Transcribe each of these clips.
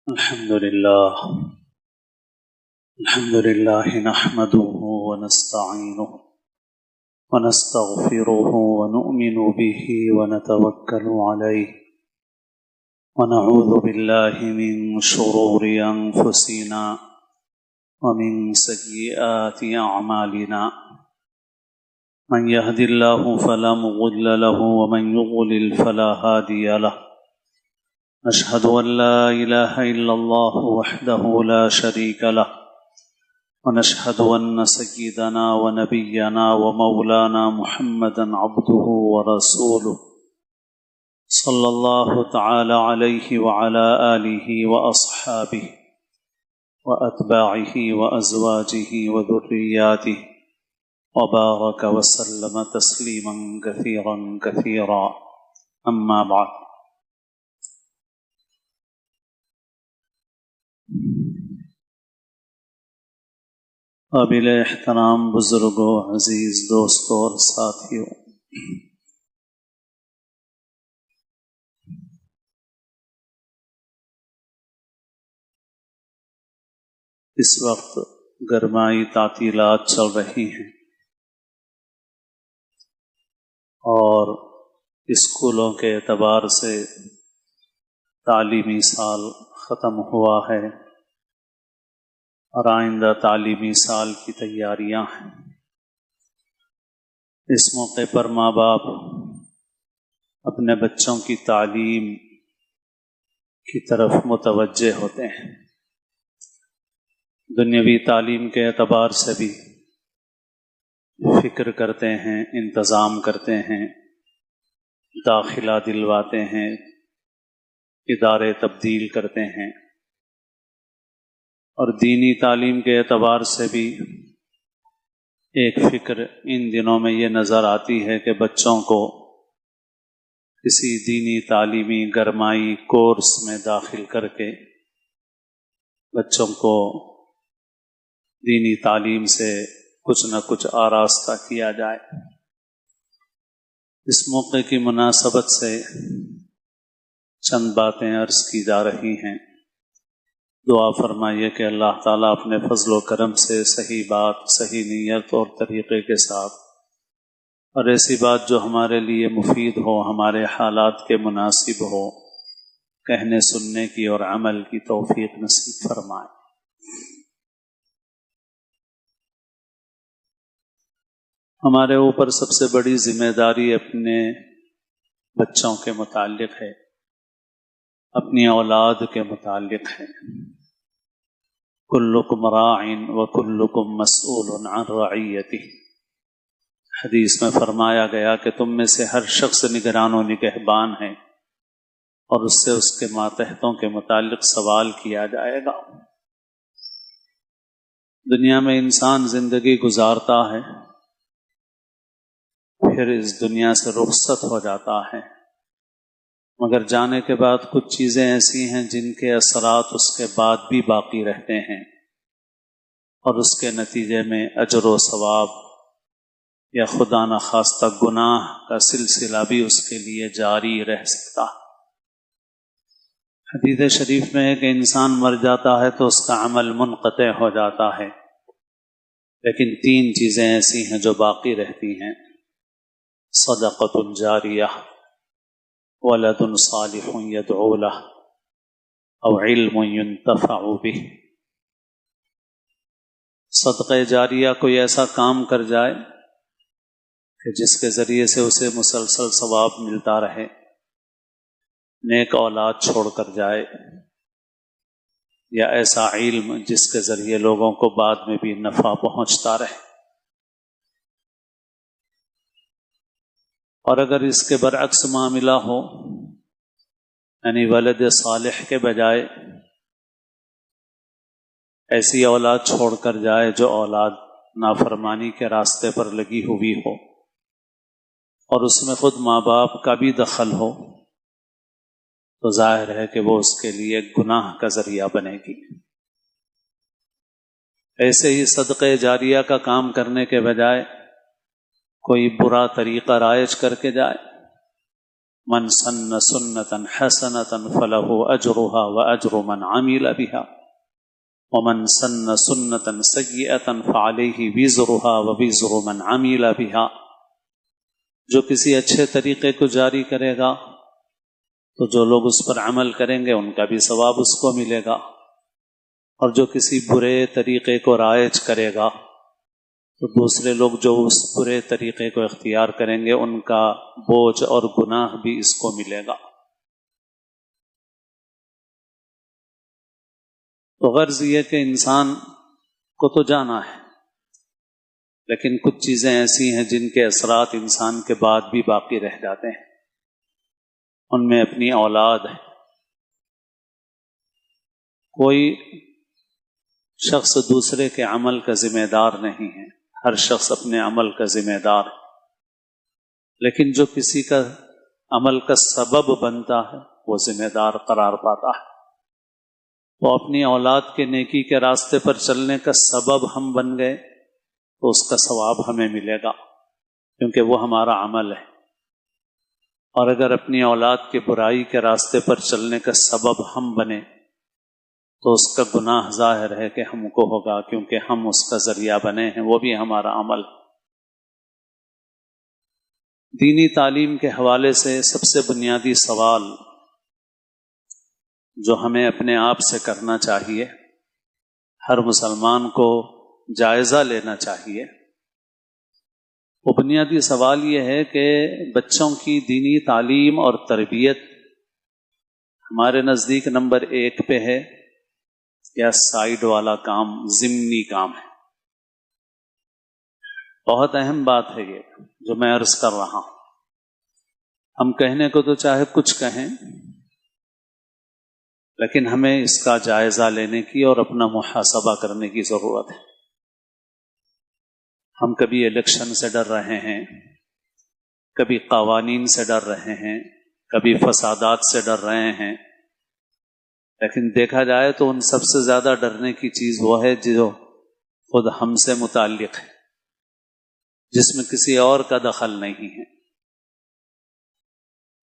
الحمد لله نحمده ونستعينه ونستغفره ونؤمن به ونتوكل عليه ونعوذ بالله من شرور أنفسنا ومن سيئات أعمالنا من يهد الله فلا مضل له ومن يضلل فلا هادي له أشهد أن لا إله إلا الله وحده لا شريك له ونشهد أن سيدنا ونبينا ومولانا محمدا عبده ورسوله صلى الله تعالى عليه وعلى آله وأصحابه وأتباعه وأزواجه وذرياته وبارك وسلم تسليما كثيرا كثيرا أما بعد قابل احترام بزرگوں، عزیز دوستوں اور ساتھیوں، اس وقت گرمائی تعطیلات چل رہی ہیں اور اسکولوں کے اعتبار سے تعلیمی سال ختم ہوا ہے اور آئندہ تعلیمی سال کی تیاریاں ہیں۔ اس موقع پر ماں باپ اپنے بچوں کی تعلیم کی طرف متوجہ ہوتے ہیں، دنیاوی تعلیم کے اعتبار سے بھی فکر کرتے ہیں، انتظام کرتے ہیں، داخلہ دلواتے ہیں، ادارے تبدیل کرتے ہیں، اور دینی تعلیم کے اعتبار سے بھی ایک فکر ان دنوں میں یہ نظر آتی ہے کہ بچوں کو کسی دینی تعلیمی گرمائی کورس میں داخل کر کے بچوں کو دینی تعلیم سے کچھ نہ کچھ آراستہ کیا جائے۔ اس موقع کی مناسبت سے چند باتیں عرض کی جا رہی ہیں۔ دعا فرمائیے کہ اللہ تعالیٰ اپنے فضل و کرم سے صحیح بات، صحیح نیت اور طریقے کے ساتھ، اور ایسی بات جو ہمارے لیے مفید ہو، ہمارے حالات کے مناسب ہو، کہنے سننے کی اور عمل کی توفیق نصیب فرمائے۔ ہمارے اوپر سب سے بڑی ذمہ داری اپنے بچوں کے متعلق ہے، اپنی اولاد کے متعلق ہے۔ کلکم راع وکلکم مسئول عن رعیتہ، حدیث میں فرمایا گیا کہ تم میں سے ہر شخص نگران و نگہبان ہے اور اس سے اس کے ماتحتوں کے متعلق سوال کیا جائے گا۔ دنیا میں انسان زندگی گزارتا ہے، پھر اس دنیا سے رخصت ہو جاتا ہے، مگر جانے کے بعد کچھ چیزیں ایسی ہیں جن کے اثرات اس کے بعد بھی باقی رہتے ہیں، اور اس کے نتیجے میں اجر و ثواب یا خدا نخواستہ گناہ کا سلسلہ بھی اس کے لیے جاری رہ سکتا ہے۔ حدیث شریف میں ہے کہ انسان مر جاتا ہے تو اس کا عمل منقطع ہو جاتا ہے، لیکن تین چیزیں ایسی ہیں جو باقی رہتی ہیں: صدقۃ جاریہ، ولد صالح يدعو له او علم ينتفع به۔ صدقہ جاریہ کوئی ایسا کام کر جائے کہ جس کے ذریعے سے اسے مسلسل ثواب ملتا رہے، نیک اولاد چھوڑ کر جائے، یا ایسا علم جس کے ذریعے لوگوں کو بعد میں بھی نفع پہنچتا رہے۔ اور اگر اس کے برعکس معاملہ ہو، یعنی ولد صالح کے بجائے ایسی اولاد چھوڑ کر جائے جو اولاد نافرمانی کے راستے پر لگی ہوئی ہو، اور اس میں خود ماں باپ کا بھی دخل ہو، تو ظاہر ہے کہ وہ اس کے لیے گناہ کا ذریعہ بنے گی۔ ایسے ہی صدقہ جاریہ کا کام کرنے کے بجائے کوئی برا طریقہ رائج کر کے جائے، من سن سنة حسنة فله أجرها وأجر من عمل بها ومن سن سنة سيئة فعليه وزرها ووزر من عمل بها۔ جو کسی اچھے طریقے کو جاری کرے گا تو جو لوگ اس پر عمل کریں گے ان کا بھی ثواب اس کو ملے گا، اور جو کسی برے طریقے کو رائج کرے گا تو دوسرے لوگ جو اس برے طریقے کو اختیار کریں گے ان کا بوجھ اور گناہ بھی اس کو ملے گا۔ تو غرض یہ کہ انسان کو تو جانا ہے، لیکن کچھ چیزیں ایسی ہیں جن کے اثرات انسان کے بعد بھی باقی رہ جاتے ہیں۔ ان میں اپنی اولاد ہے۔ کوئی شخص دوسرے کے عمل کا ذمہ دار نہیں ہے، ہر شخص اپنے عمل کا ذمہ دار ہے، لیکن جو کسی کا عمل کا سبب بنتا ہے وہ ذمہ دار قرار پاتا ہے۔ تو اپنی اولاد کے نیکی کے راستے پر چلنے کا سبب ہم بن گئے تو اس کا ثواب ہمیں ملے گا، کیونکہ وہ ہمارا عمل ہے۔ اور اگر اپنی اولاد کے برائی کے راستے پر چلنے کا سبب ہم بنے تو اس کا گناہ ظاہر ہے کہ ہم کو ہوگا، کیونکہ ہم اس کا ذریعہ بنے ہیں، وہ بھی ہمارا عمل۔ دینی تعلیم کے حوالے سے سب سے بنیادی سوال جو ہمیں اپنے آپ سے کرنا چاہیے، ہر مسلمان کو جائزہ لینا چاہیے، وہ بنیادی سوال یہ ہے کہ بچوں کی دینی تعلیم اور تربیت ہمارے نزدیک نمبر 1 پہ ہے یا سائیڈ والا کام، ضمنی کام ہے؟ بہت اہم بات ہے یہ جو میں عرض کر رہا ہوں۔ ہم کہنے کو تو چاہے کچھ کہیں، لیکن ہمیں اس کا جائزہ لینے کی اور اپنا محاسبہ کرنے کی ضرورت ہے۔ ہم کبھی الیکشن سے ڈر رہے ہیں، کبھی قوانین سے ڈر رہے ہیں، کبھی فسادات سے ڈر رہے ہیں، لیکن دیکھا جائے تو ان سب سے زیادہ ڈرنے کی چیز وہ ہے جو خود ہم سے متعلق ہے، جس میں کسی اور کا دخل نہیں ہے،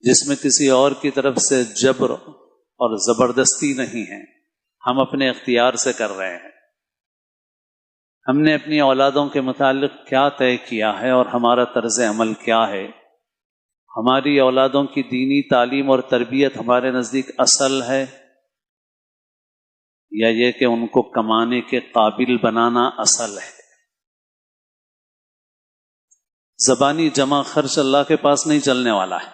جس میں کسی اور کی طرف سے جبر اور زبردستی نہیں ہے، ہم اپنے اختیار سے کر رہے ہیں۔ ہم نے اپنی اولادوں کے متعلق کیا طے کیا ہے اور ہمارا طرز عمل کیا ہے؟ ہماری اولادوں کی دینی تعلیم اور تربیت ہمارے نزدیک اصل ہے، یا یہ کہ ان کو کمانے کے قابل بنانا اصل ہے؟ زبانی جمع خرچ اللہ کے پاس نہیں چلنے والا ہے۔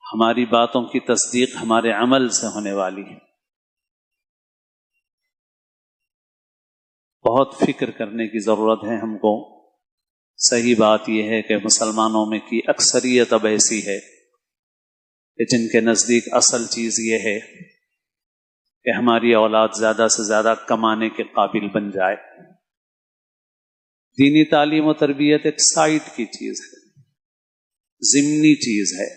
ہماری باتوں کی تصدیق ہمارے عمل سے ہونے والی ہے۔ بہت فکر کرنے کی ضرورت ہے ہم کو۔ صحیح بات یہ ہے کہ مسلمانوں میں کی اکثریت اب ایسی ہے کہ جن کے نزدیک اصل چیز یہ ہے کہ ہماری اولاد زیادہ سے زیادہ کمانے کے قابل بن جائے۔ دینی تعلیم و تربیت ایک سائٹ کی چیز ہے، ضمنی چیز ہے۔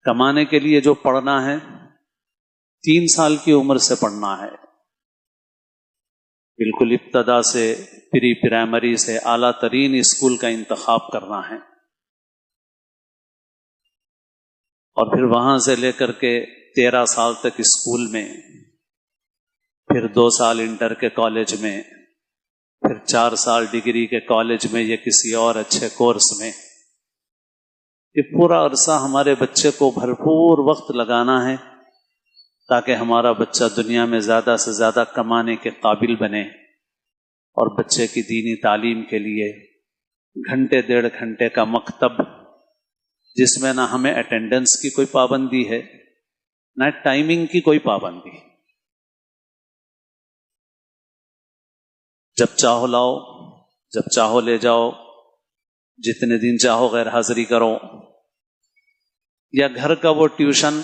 کمانے کے لیے جو پڑھنا ہے 3 سال کی عمر سے پڑھنا ہے، بالکل ابتدا سے، پری پرائمری سے اعلیٰ ترین اسکول کا انتخاب کرنا ہے، اور پھر وہاں سے لے کر کے 13 سال تک اسکول میں، پھر 2 سال انٹر کے کالج میں، پھر 4 سال ڈگری کے کالج میں یا کسی اور اچھے کورس میں۔ یہ پورا عرصہ ہمارے بچے کو بھرپور وقت لگانا ہے تاکہ ہمارا بچہ دنیا میں زیادہ سے زیادہ کمانے کے قابل بنے، اور بچے کی دینی تعلیم کے لیے گھنٹے 1.5 گھنٹے کا مکتب، جس میں نہ ہمیں اٹینڈنس کی کوئی پابندی ہے نہ ٹائمنگ کی کوئی پابندی، جب چاہو لاؤ، جب چاہو لے جاؤ، جتنے دن چاہو غیر حاضری کرو، یا گھر کا وہ ٹیوشن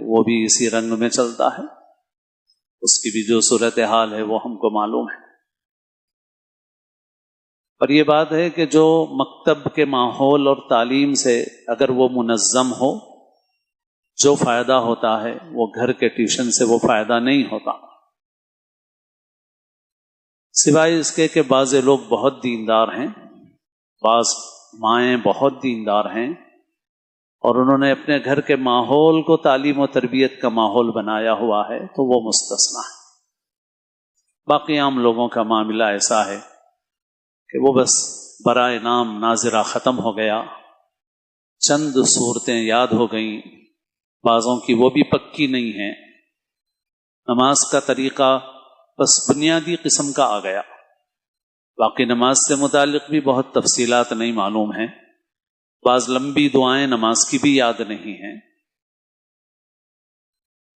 وہ بھی اسی رنگ میں چلتا ہے، اس کی بھی جو صورتحال ہے وہ ہم کو معلوم ہے۔ اور یہ بات ہے کہ جو مکتب کے ماحول اور تعلیم سے اگر وہ منظم ہو، جو فائدہ ہوتا ہے وہ گھر کے ٹیوشن سے وہ فائدہ نہیں ہوتا، سوائے اس کے کہ بعض لوگ بہت دیندار ہیں، بعض مائیں بہت دیندار ہیں اور انہوں نے اپنے گھر کے ماحول کو تعلیم و تربیت کا ماحول بنایا ہوا ہے تو وہ مستثنیٰ ہے۔ باقی عام لوگوں کا معاملہ ایسا ہے کہ وہ بس برائے نام ناظرہ ختم ہو گیا، چند صورتیں یاد ہو گئیں، بعضوں کی وہ بھی پکی نہیں ہیں، نماز کا طریقہ بس بنیادی قسم کا آ گیا، باقی نماز سے متعلق بھی بہت تفصیلات نہیں معلوم ہیں، بعض لمبی دعائیں نماز کی بھی یاد نہیں ہیں،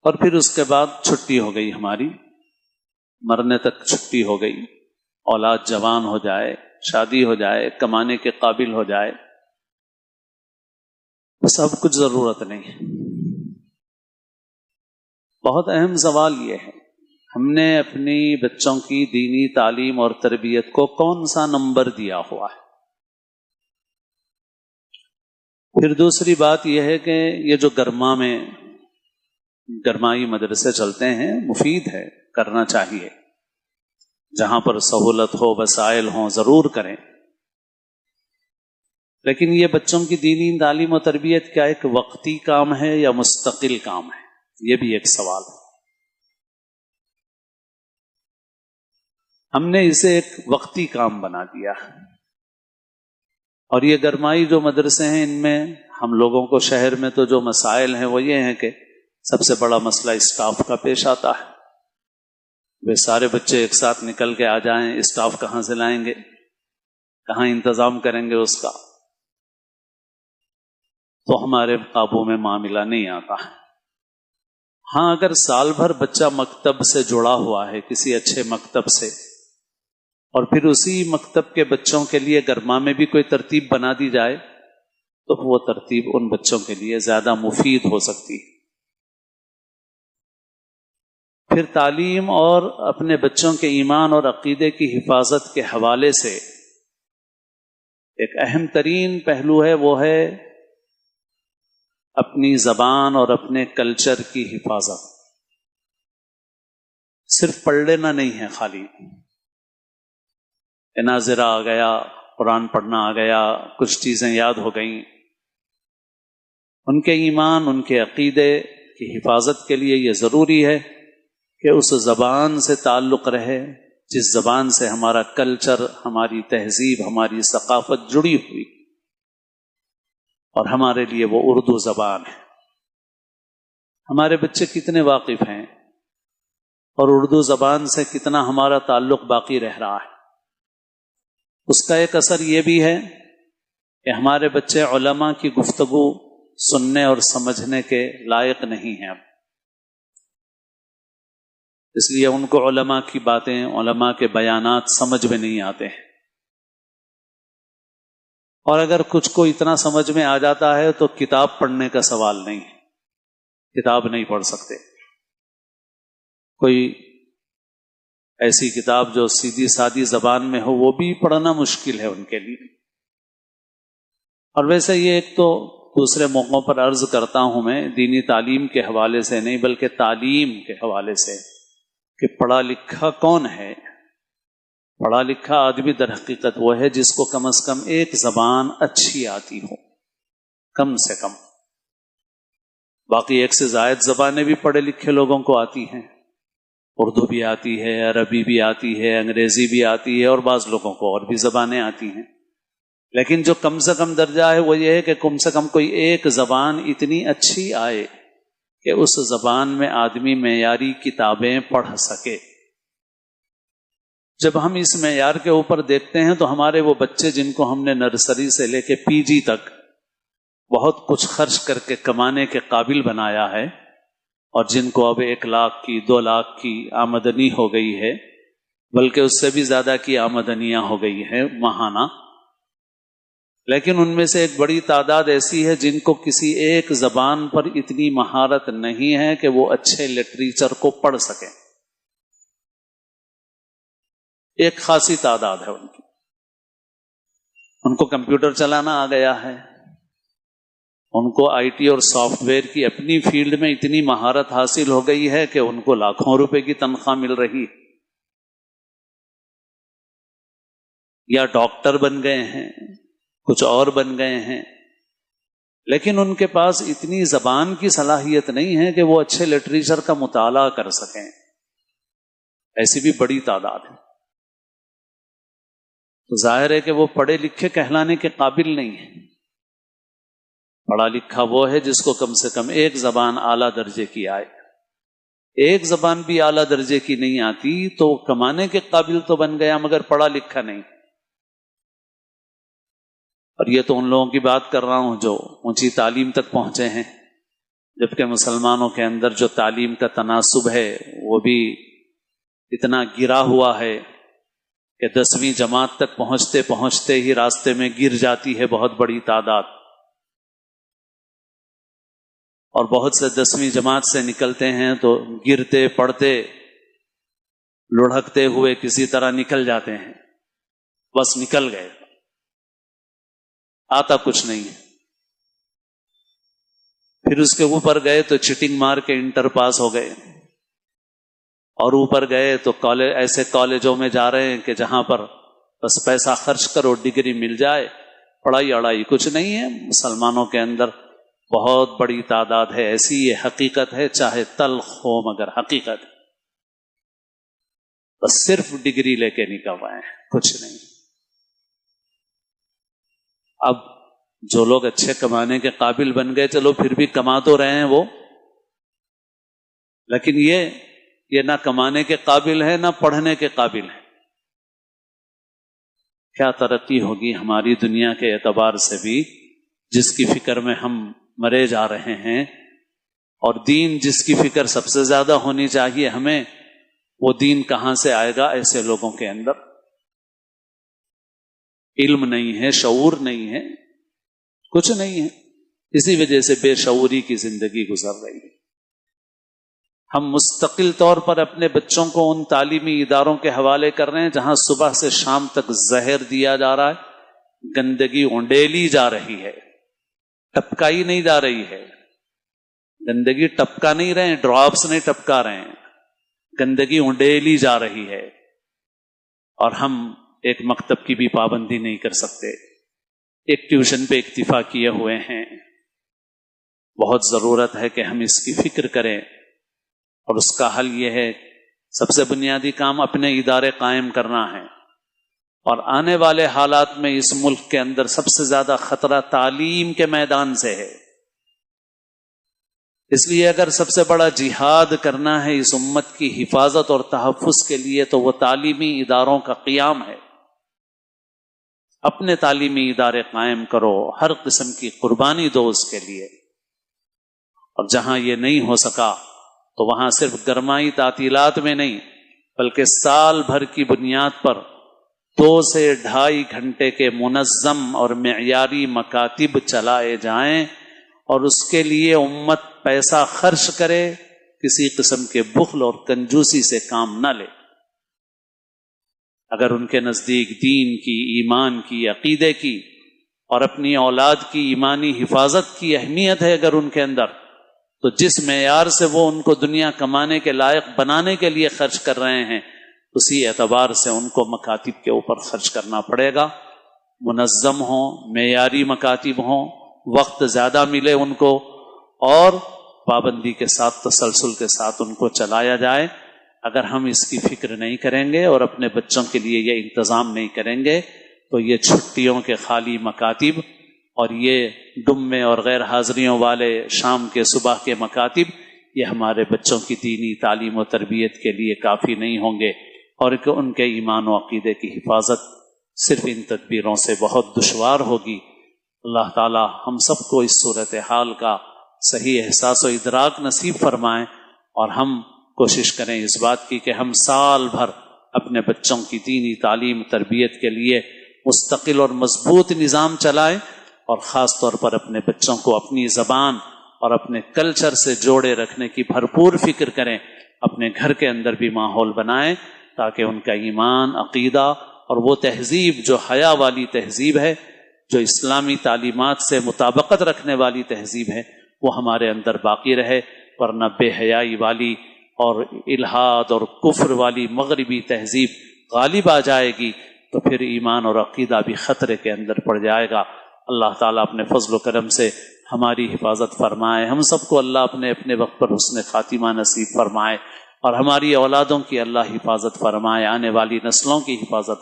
اور پھر اس کے بعد چھٹی ہو گئی، ہماری مرنے تک چھٹی ہو گئی، اولاد جوان ہو جائے، شادی ہو جائے، کمانے کے قابل ہو جائے، بس اب کچھ ضرورت نہیں۔ بہت اہم سوال یہ ہے، ہم نے اپنی بچوں کی دینی تعلیم اور تربیت کو کون سا نمبر دیا ہوا ہے؟ پھر دوسری بات یہ ہے کہ یہ جو گرمائی مدرسے چلتے ہیں، مفید ہے، کرنا چاہیے، جہاں پر سہولت ہو، وسائل ہوں، ضرور کریں، لیکن یہ بچوں کی دینی تعلیم و تربیت کیا ایک وقتی کام ہے یا مستقل کام ہے؟ یہ بھی ایک سوال ہے۔ ہم نے اسے ایک وقتی کام بنا دیا، اور یہ گرمائی جو مدرسے ہیں، ان میں ہم لوگوں کو شہر میں تو جو مسائل ہیں وہ یہ ہیں کہ سب سے بڑا مسئلہ اسٹاف کا پیش آتا ہے۔ وہ سارے بچے ایک ساتھ نکل کے آ جائیں، اسٹاف کہاں سے لائیں گے، کہاں انتظام کریں گے اس کا؟ تو ہمارے قابو میں معاملہ نہیں آتا۔ ہاں، اگر سال بھر بچہ مکتب سے جڑا ہوا ہے، کسی اچھے مکتب سے، اور پھر اسی مکتب کے بچوں کے لیے گرما میں بھی کوئی ترتیب بنا دی جائے تو وہ ترتیب ان بچوں کے لیے زیادہ مفید ہو سکتی ہے۔ پھر تعلیم اور اپنے بچوں کے ایمان اور عقیدے کی حفاظت کے حوالے سے ایک اہم ترین پہلو ہے، وہ ہے اپنی زبان اور اپنے کلچر کی حفاظت۔ صرف پڑھ لینا نہیں ہے، خالی ناظرہ آ گیا، قرآن پڑھنا آ گیا، کچھ چیزیں یاد ہو گئیں، ان کے ایمان، ان کے عقیدے کی حفاظت کے لیے یہ ضروری ہے کہ اس زبان سے تعلق رہے جس زبان سے ہمارا کلچر، ہماری تہذیب، ہماری ثقافت جڑی ہوئی، اور ہمارے لیے وہ اردو زبان ہے۔ ہمارے بچے کتنے واقف ہیں اور اردو زبان سے کتنا ہمارا تعلق باقی رہ رہا ہے؟ اس کا ایک اثر یہ بھی ہے کہ ہمارے بچے علماء کی گفتگو سننے اور سمجھنے کے لائق نہیں ہیں اب، اس لیے ان کو علماء کی باتیں، علماء کے بیانات سمجھ میں نہیں آتے ہیں، اور اگر کچھ کو اتنا سمجھ میں آ جاتا ہے تو کتاب پڑھنے کا سوال نہیں ہے، کتاب نہیں پڑھ سکتے۔ کوئی ایسی کتاب جو سیدھی سادی زبان میں ہو وہ بھی پڑھنا مشکل ہے ان کے لیے۔ اور ویسے یہ ایک تو دوسرے موقعوں پر عرض کرتا ہوں میں، دینی تعلیم کے حوالے سے نہیں بلکہ تعلیم کے حوالے سے، کہ پڑھا لکھا کون ہے؟ پڑھا لکھا آدمی در حقیقت وہ ہے جس کو کم از کم ایک زبان اچھی آتی ہو، کم سے کم۔ باقی ایک سے زائد زبانیں بھی پڑھے لکھے لوگوں کو آتی ہیں، اردو بھی آتی ہے، عربی بھی آتی ہے، انگریزی بھی آتی ہے، اور بعض لوگوں کو اور بھی زبانیں آتی ہیں، لیکن جو کم سے کم درجہ ہے وہ یہ ہے کہ کم سے کم کوئی ایک زبان اتنی اچھی آئے کہ اس زبان میں آدمی معیاری کتابیں پڑھ سکے۔ جب ہم اس معیار کے اوپر دیکھتے ہیں تو ہمارے وہ بچے جن کو ہم نے نرسری سے لے کے پی جی تک بہت کچھ خرچ کر کے کمانے کے قابل بنایا ہے، اور جن کو اب 1 لاکھ کی 2 لاکھ کی آمدنی ہو گئی ہے، بلکہ اس سے بھی زیادہ کی آمدنیاں ہو گئی ہیں ماہانہ، لیکن ان میں سے ایک بڑی تعداد ایسی ہے جن کو کسی ایک زبان پر اتنی مہارت نہیں ہے کہ وہ اچھے لٹریچر کو پڑھ سکیں۔ ایک خاصی تعداد ہے ان کی، ان کو کمپیوٹر چلانا آ گیا ہے، ان کو آئی ٹی اور سافٹ ویئر کی اپنی فیلڈ میں اتنی مہارت حاصل ہو گئی ہے کہ ان کو لاکھوں روپے کی تنخواہ مل رہی، یا ڈاکٹر بن گئے ہیں، کچھ اور بن گئے ہیں، لیکن ان کے پاس اتنی زبان کی صلاحیت نہیں ہے کہ وہ اچھے لٹریچر کا مطالعہ کر سکیں، ایسی بھی بڑی تعداد ہے۔ تو ظاہر ہے کہ وہ پڑھے لکھے کہلانے کے قابل نہیں ہے۔ پڑھا لکھا وہ ہے جس کو کم سے کم ایک زبان اعلیٰ درجے کی آئے، ایک زبان بھی اعلیٰ درجے کی نہیں آتی تو کمانے کے قابل تو بن گیا مگر پڑھا لکھا نہیں۔ اور یہ تو ان لوگوں کی بات کر رہا ہوں جو اونچی تعلیم تک پہنچے ہیں، جبکہ مسلمانوں کے اندر جو تعلیم کا تناسب ہے وہ بھی اتنا گرا ہوا ہے کہ 10ویں جماعت تک پہنچتے پہنچتے ہی راستے میں گر جاتی ہے بہت بڑی تعداد، اور بہت سے 10ویں جماعت سے نکلتے ہیں تو گرتے پڑتے لڑھکتے ہوئے کسی طرح نکل جاتے ہیں، بس نکل گئے، آتا کچھ نہیں ہے۔ پھر اس کے اوپر گئے تو چٹنگ مار کے انٹر پاس ہو گئے، اور اوپر گئے تو ایسے کالجوں میں جا رہے ہیں کہ جہاں پر بس پیسہ خرچ کرو ڈگری مل جائے، پڑھائی اڑائی کچھ نہیں ہے۔ مسلمانوں کے اندر بہت بڑی تعداد ہے ایسی، یہ حقیقت ہے، چاہے تلخ ہو مگر حقیقت ہے، بس صرف ڈگری لے کے نکل رہے ہیں، کچھ نہیں۔ اب جو لوگ اچھے کمانے کے قابل بن گئے چلو پھر بھی کما تو رہے ہیں وہ، لیکن یہ نہ کمانے کے قابل ہے نہ پڑھنے کے قابل ہے۔ کیا ترقی ہوگی ہماری دنیا کے اعتبار سے بھی جس کی فکر میں ہم مرے جا رہے ہیں، اور دین جس کی فکر سب سے زیادہ ہونی چاہیے ہمیں، وہ دین کہاں سے آئے گا ایسے لوگوں کے اندر؟ علم نہیں ہے، شعور نہیں ہے، کچھ نہیں ہے، اسی وجہ سے بے شعوری کی زندگی گزر رہی ہے۔ ہم مستقل طور پر اپنے بچوں کو ان تعلیمی اداروں کے حوالے کر رہے ہیں جہاں صبح سے شام تک زہر دیا جا رہا ہے، گندگی اونڈیلی جا رہی ہے، ٹپکائی نہیں جا رہی ہے۔ گندگی ٹپکا نہیں رہے ہیں، ڈراپس نہیں ٹپکا رہے ہیں، گندگی اونڈیلی جا رہی ہے، اور ہم ایک مکتب کی بھی پابندی نہیں کر سکتے، ایک ٹیوشن پہ اکتفا کیے ہوئے ہیں۔ بہت ضرورت ہے کہ ہم اس کی فکر کریں، اور اس کا حل یہ ہے، سب سے بنیادی کام اپنے ادارے قائم کرنا ہے، اور آنے والے حالات میں اس ملک کے اندر سب سے زیادہ خطرہ تعلیم کے میدان سے ہے۔ اس لیے اگر سب سے بڑا جہاد کرنا ہے اس امت کی حفاظت اور تحفظ کے لیے تو وہ تعلیمی اداروں کا قیام ہے۔ اپنے تعلیمی ادارے قائم کرو، ہر قسم کی قربانی دو اس کے لیے، اور جہاں یہ نہیں ہو سکا تو وہاں صرف گرمائی تعطیلات میں نہیں بلکہ سال بھر کی بنیاد پر 2 سے 2.5 گھنٹے کے منظم اور معیاری مکاتب چلائے جائیں، اور اس کے لیے امت پیسہ خرچ کرے، کسی قسم کے بخل اور کنجوسی سے کام نہ لے۔ اگر ان کے نزدیک دین کی، ایمان کی، عقیدے کی اور اپنی اولاد کی ایمانی حفاظت کی اہمیت ہے اگر ان کے اندر، تو جس معیار سے وہ ان کو دنیا کمانے کے لائق بنانے کے لیے خرچ کر رہے ہیں، اسی اعتبار سے ان کو مکاتب کے اوپر خرچ کرنا پڑے گا۔ منظم ہوں، معیاری مکاتب ہوں، وقت زیادہ ملے ان کو، اور پابندی کے ساتھ، تسلسل کے ساتھ ان کو چلایا جائے۔ اگر ہم اس کی فکر نہیں کریں گے اور اپنے بچوں کے لیے یہ انتظام نہیں کریں گے تو یہ چھٹیوں کے خالی مکاتب اور یہ ڈمے اور غیر حاضریوں والے شام کے صبح کے مکاتب، یہ ہمارے بچوں کی دینی تعلیم و تربیت کے لیے کافی نہیں ہوں گے، اور کہ ان کے ایمان و عقیدے کی حفاظت صرف ان تدبیروں سے بہت دشوار ہوگی۔ اللہ تعالی ہم سب کو اس صورتحال کا صحیح احساس و ادراک نصیب فرمائیں، اور ہم کوشش کریں اس بات کی کہ ہم سال بھر اپنے بچوں کی دینی تعلیم تربیت کے لیے مستقل اور مضبوط نظام چلائیں، اور خاص طور پر اپنے بچوں کو اپنی زبان اور اپنے کلچر سے جوڑے رکھنے کی بھرپور فکر کریں، اپنے گھر کے اندر بھی ماحول بنائیں تاکہ ان کا ایمان، عقیدہ اور وہ تہذیب جو حیا والی تہذیب ہے، جو اسلامی تعلیمات سے مطابقت رکھنے والی تہذیب ہے، وہ ہمارے اندر باقی رہے، ورنہ بے حیائی والی اور الحاد اور کفر والی مغربی تہذیب غالب آ جائے گی، تو پھر ایمان اور عقیدہ بھی خطرے کے اندر پڑ جائے گا۔ اللہ تعالیٰ اپنے فضل و کرم سے ہماری حفاظت فرمائے، ہم سب کو اللہ اپنے اپنے وقت پر حسن خاتمہ نصیب فرمائے، اور ہماری اولادوں کی اللہ حفاظت فرمائے، آنے والی نسلوں کی حفاظت